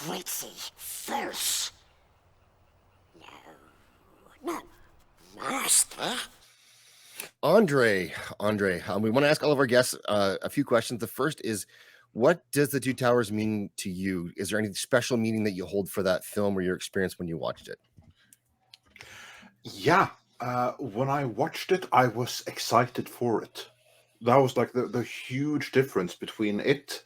pretty false. No, not master. Andre, we want to ask all of our guests a few questions. The first is, what does the Two Towers mean to you? Is there any special meaning that you hold for that film or your experience when you watched it? Yeah, when I watched it, I was excited for it. That was like the huge difference between it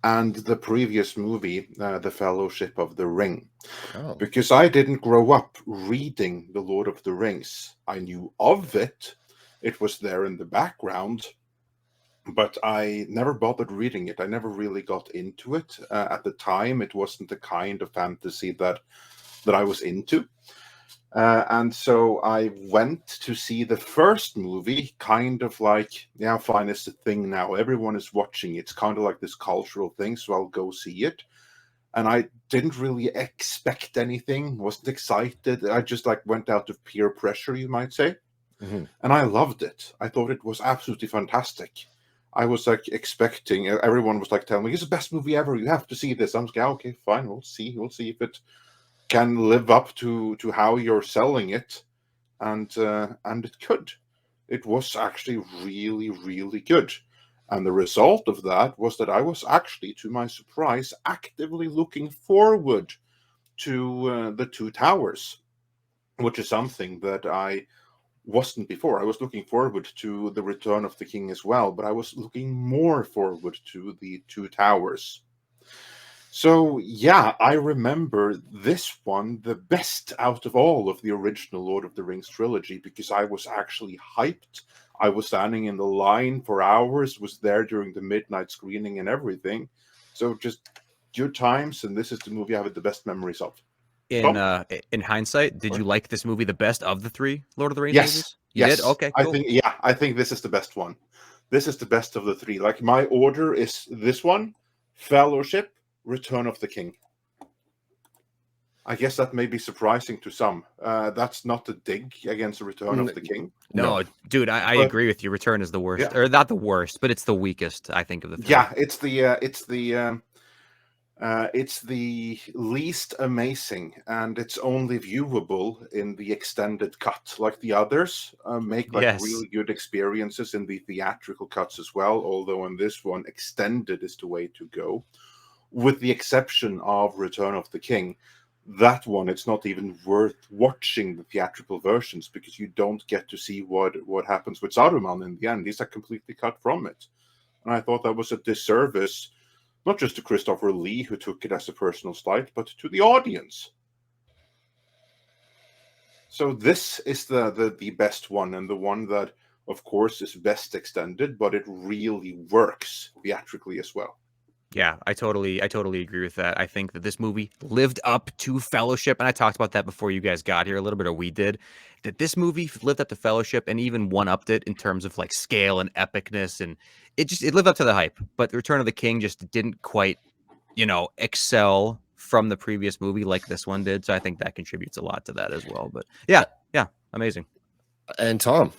and the previous movie, The Fellowship of the Ring. Oh, Because I didn't grow up reading The Lord of the Rings. I knew of it, it was there in the background, but I never bothered reading it. I never really got into it. At the time, it wasn't the kind of fantasy that I was into. And so I went to see the first movie, kind of like, yeah, fine, it's a thing now. Everyone is watching it. It's kind of like this cultural thing, so I'll go see it. And I didn't really expect anything, wasn't excited. I just like went out of peer pressure, you might say. mm-hmm. And I loved it. I thought it was absolutely fantastic. I was like expecting, everyone was like telling me, it's the best movie ever. You have to see this. I'm like, yeah, okay, fine. We'll see. We'll see if it can live up to how you're selling it, and it could. It was actually really, really good, and the result of that was that I was actually, to my surprise, actively looking forward to the Two Towers, which is something that I wasn't before. I was looking forward to the Return of the King as well, but I was looking more forward to the Two Towers. So, yeah, I remember this one the best out of all of the original Lord of the Rings trilogy because I was actually hyped. I was standing in the line for hours, was there during the midnight screening and everything. So, just good times, and this is the movie I have the best memories of. In hindsight, did Sorry? you like this movie the best of the three Lord of the Rings Yes, movies? You did? yes. Okay, cool. I think this is the best one. This is the best of the three. Like, my order is this one, Fellowship, Return of the King. I guess that may be surprising to some. That's not a dig against the Return of the King. No, dude, I But- agree with you. Return is the worst, Yeah. or not the worst, but it's the weakest, I think, of the three. Yeah, it's the least amazing, and it's only viewable in the extended cut. Like the others, make like Yes. really good experiences in the theatrical cuts as well. Although in this one, extended is the way to go, with the exception of Return of the King. That one, it's not even worth watching the theatrical versions because you don't get to see what happens with Saruman in the end. These are completely cut from it, and I thought that was a disservice, not just to Christopher Lee, who took it as a personal slight, but to the audience. So this is the best one, and the one that, of course, is best extended, but it really works theatrically as well. Yeah, I totally agree with that. I think that this movie lived up to Fellowship, and I talked about that before you guys got here a little bit, or we did. That this movie lived up to Fellowship and even one-upped it in terms of like scale and epicness, and it lived up to the hype. But Return of the King just didn't quite, excel from the previous movie like this one did. So I think that contributes a lot to that as well. But yeah, amazing. And Tom,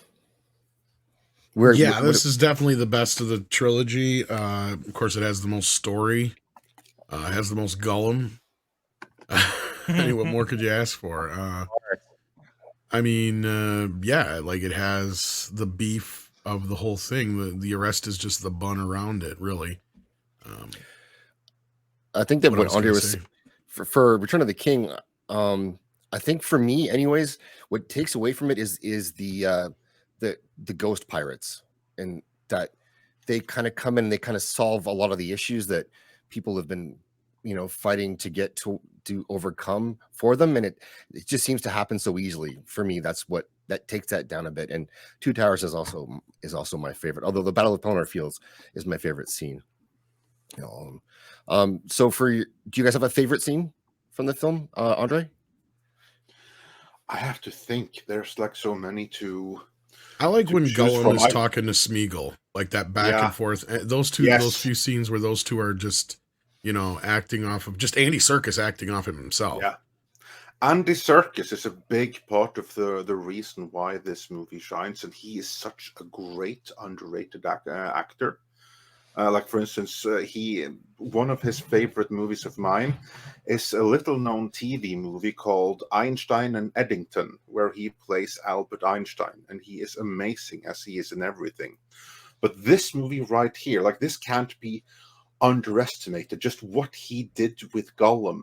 this is definitely the best of the trilogy. Of course, it has the most story. It has the most Gollum. I mean, what more could you ask for? I mean, like it has the beef of the whole thing. The rest is just the bun around it, really. I think that what Andre was for Return of the King. I think for me, anyways, what takes away from it is the ghost pirates, and that they kind of come in and they kind of solve a lot of the issues that people have been fighting to get to overcome for them, and it just seems to happen so easily. For me, that takes that down a bit. And Two Towers is also my favorite, although the Battle of Pelennor Fields is my favorite scene. So do you guys have a favorite scene from the film, Andre? I have to think. There's like so many I like when Gollum is from. talking to Smeagol, like that back and forth. Those few scenes where those two are just, acting off of just Andy Serkis acting off of himself. Yeah, Andy Serkis is a big part of the reason why this movie shines, and he is such a great underrated actor. Like for instance, one of his favorite movies of mine is a little-known TV movie called Einstein and Eddington, where he plays Albert Einstein, and he is amazing as he is in everything. But this movie right here, like this can't be underestimated. Just what he did with Gollum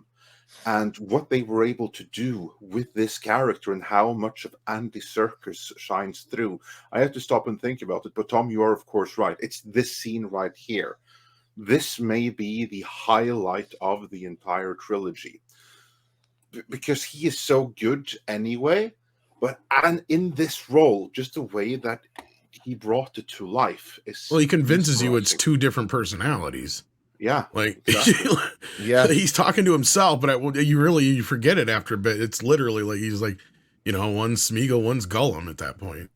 and what they were able to do with this character and how much of Andy Serkis shines through. I had to stop and think about it, but Tom, you are of course right. It's this scene right here. This may be the highlight of the entire trilogy because he is so good anyway, and in this role, just the way that he brought it to life is Well, he convinces you it's mesmerizing. two different personalities. Yeah, Like, exactly. Yeah. he's talking to himself, but you forget it after a bit. It's literally like he's like, one's Smeagol, one's Gollum at that point.